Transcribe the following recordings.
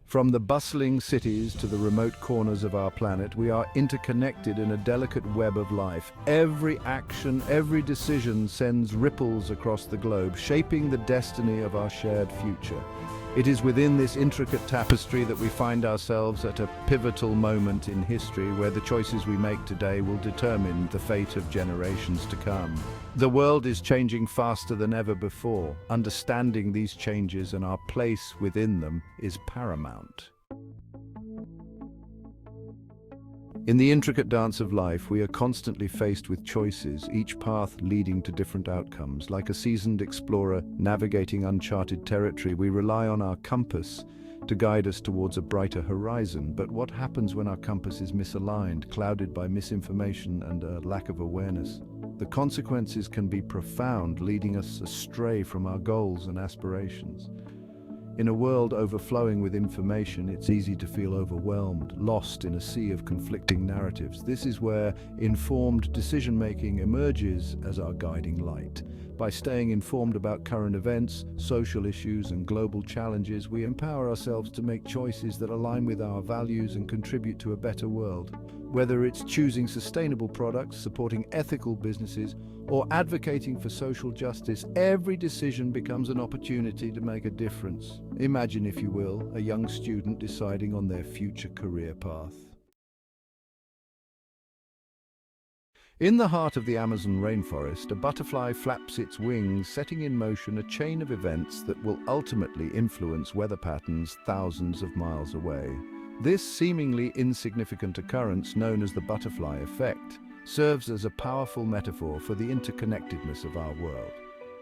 From the bustling cities to the remote corners of our planet, we are interconnected in a delicate web of life. Every action, every decision sends ripples across the globe, shaping the destiny of our shared future. It is within this intricate tapestry that we find ourselves at a pivotal moment in history where the choices we make today will determine the fate of generations to come. The world is changing faster than ever before. Understanding these changes and our place within them is paramount. In the intricate dance of life, we are constantly faced with choices, each path leading to different outcomes. Like a seasoned explorer navigating uncharted territory, we rely on our compass to guide us towards a brighter horizon. But what happens when our compass is misaligned, clouded by misinformation and a lack of awareness? The consequences can be profound, leading us astray from our goals and aspirations. In a world overflowing with information, it's easy to feel overwhelmed, lost in a sea of conflicting narratives. This is where informed decision-making emerges as our guiding light. By staying informed about current events, social issues, and global challenges, we empower ourselves to make choices that align with our values and contribute to a better world. Whether it's choosing sustainable products, supporting ethical businesses, or advocating for social justice, every decision becomes an opportunity to make a difference. Imagine, if you will, a young student deciding on their future career path. In the heart of the Amazon rainforest, a butterfly flaps its wings, setting in motion a chain of events that will ultimately influence weather patterns thousands of miles away. This seemingly insignificant occurrence, known as the butterfly effect, serves as a powerful metaphor for the interconnectedness of our world.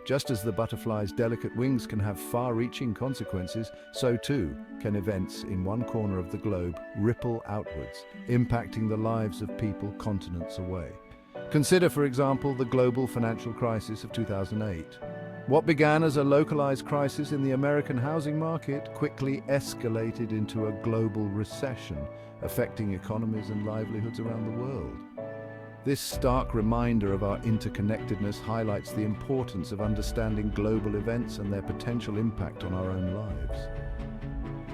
Just as the butterfly's delicate wings can have far-reaching consequences, so too can events in one corner of the globe ripple outwards, impacting the lives of people continents away. Consider, for example, the global financial crisis of 2008. What began as a localized crisis in the American housing market quickly escalated into a global recession, affecting economies and livelihoods around the world. This stark reminder of our interconnectedness highlights the importance of understanding global events and their potential impact on our own lives.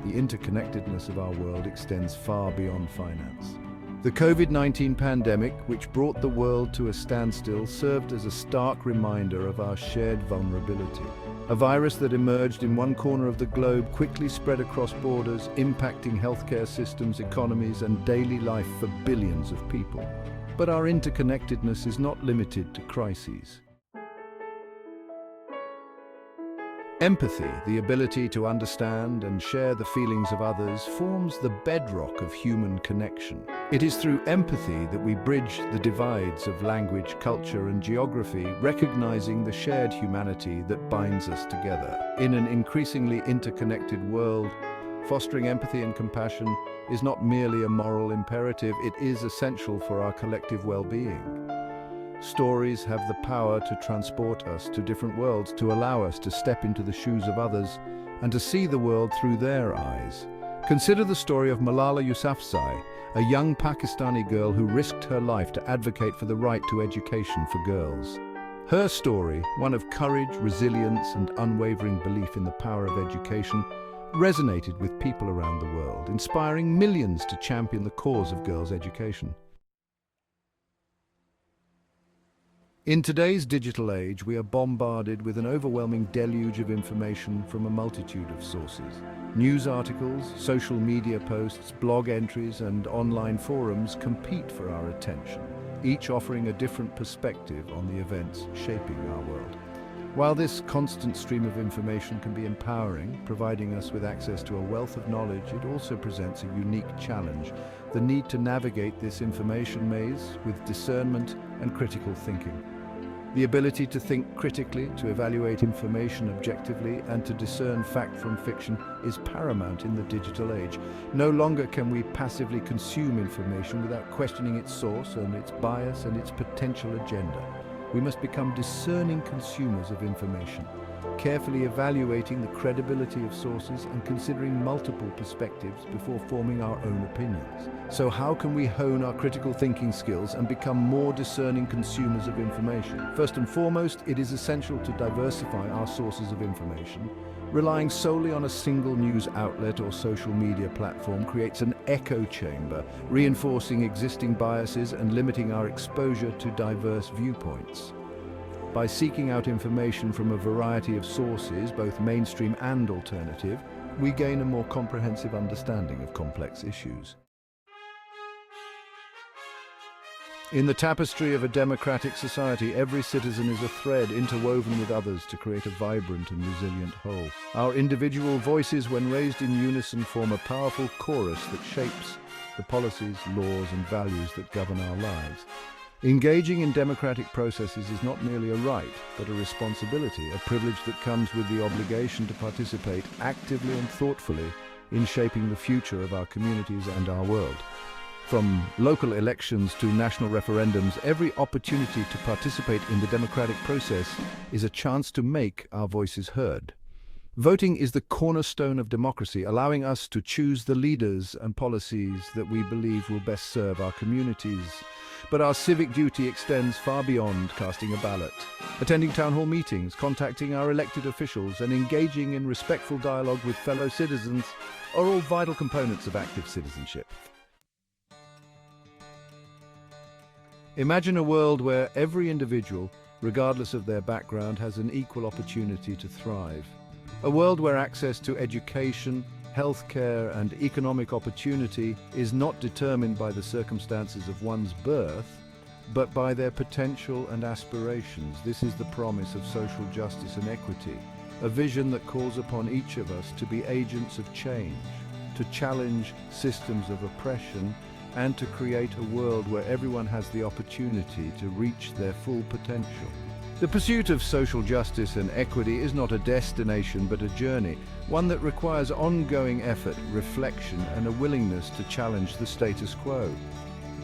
The interconnectedness of our world extends far beyond finance. The COVID-19 pandemic, which brought the world to a standstill, served as a stark reminder of our shared vulnerability. A virus that emerged in one corner of the globe quickly spread across borders, impacting healthcare systems, economies, and daily life for billions of people. But our interconnectedness is not limited to crises. Empathy, the ability to understand and share the feelings of others, forms the bedrock of human connection. It is through empathy that we bridge the divides of language, culture, and geography, recognizing the shared humanity that binds us together. In an increasingly interconnected world, fostering empathy and compassion is not merely a moral imperative, it is essential for our collective well-being. Stories have the power to transport us to different worlds, to allow us to step into the shoes of others and to see the world through their eyes. Consider the story of Malala Yousafzai, a young Pakistani girl who risked her life to advocate for the right to education for girls. Her story, one of courage, resilience, and unwavering belief in the power of education, resonated with people around the world, inspiring millions to champion the cause of girls' education. In today's digital age, we are bombarded with an overwhelming deluge of information from a multitude of sources. News articles, social media posts, blog entries, and online forums compete for our attention, each offering a different perspective on the events shaping our world. While this constant stream of information can be empowering, providing us with access to a wealth of knowledge, it also presents a unique challenge: the need to navigate this information maze with discernment and critical thinking. The ability to think critically, to evaluate information objectively, and to discern fact from fiction is paramount in the digital age. No longer can we passively consume information without questioning its source and its bias and its potential agenda. We must become discerning consumers of information, carefully evaluating the credibility of sources and considering multiple perspectives before forming our own opinions. So how can we hone our critical thinking skills and become more discerning consumers of information? First and foremost, it is essential to diversify our sources of information. Relying solely on a single news outlet or social media platform creates an echo chamber, reinforcing existing biases and limiting our exposure to diverse viewpoints. By seeking out information from a variety of sources, both mainstream and alternative, we gain a more comprehensive understanding of complex issues. In the tapestry of a democratic society, every citizen is a thread interwoven with others to create a vibrant and resilient whole. Our individual voices, when raised in unison, form a powerful chorus that shapes the policies, laws, and values that govern our lives. Engaging in democratic processes is not merely a right, but a responsibility, a privilege that comes with the obligation to participate actively and thoughtfully in shaping the future of our communities and our world. From local elections to national referendums, every opportunity to participate in the democratic process is a chance to make our voices heard. Voting is the cornerstone of democracy, allowing us to choose the leaders and policies that we believe will best serve our communities. But our civic duty extends far beyond casting a ballot. Attending town hall meetings, contacting our elected officials, and engaging in respectful dialogue with fellow citizens are all vital components of active citizenship. Imagine a world where every individual, regardless of their background, has an equal opportunity to thrive. A world where access to education, healthcare, and economic opportunity is not determined by the circumstances of one's birth, but by their potential and aspirations. This is the promise of social justice and equity, a vision that calls upon each of us to be agents of change, to challenge systems of oppression, and to create a world where everyone has the opportunity to reach their full potential. The pursuit of social justice and equity is not a destination but a journey, one that requires ongoing effort, reflection, and a willingness to challenge the status quo.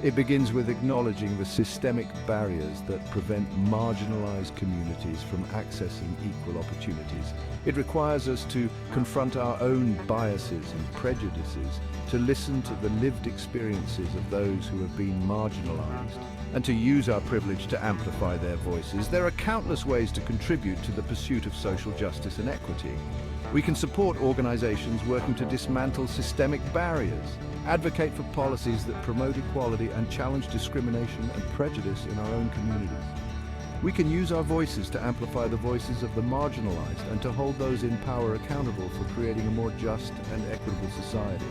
It begins with acknowledging the systemic barriers that prevent marginalized communities from accessing equal opportunities. It requires us to confront our own biases and prejudices, to listen to the lived experiences of those who have been marginalized, and to use our privilege to amplify their voices. There are countless ways to contribute to the pursuit of social justice and equity. We can support organizations working to dismantle systemic barriers, advocate for policies that promote equality, and challenge discrimination and prejudice in our own communities. We can use our voices to amplify the voices of the marginalized and to hold those in power accountable for creating a more just and equitable society.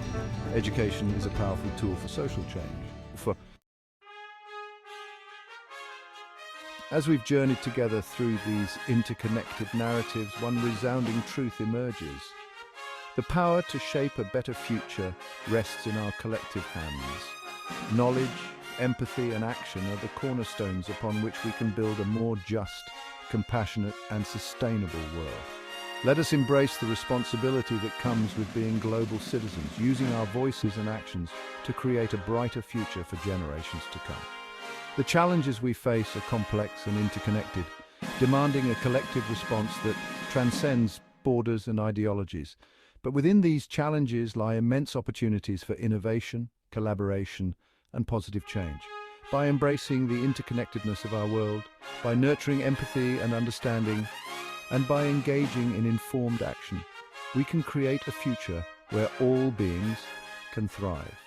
Education is a powerful tool for social change. As we've journeyed together through these interconnected narratives, one resounding truth emerges. The power to shape a better future rests in our collective hands. Knowledge, empathy, and action are the cornerstones upon which we can build a more just, compassionate, and sustainable world. Let us embrace the responsibility that comes with being global citizens, using our voices and actions to create a brighter future for generations to come. The challenges we face are complex and interconnected, demanding a collective response that transcends borders and ideologies. But within these challenges lie immense opportunities for innovation, collaboration, and positive change. By embracing the interconnectedness of our world, by nurturing empathy and understanding, and by engaging in informed action, we can create a future where all beings can thrive.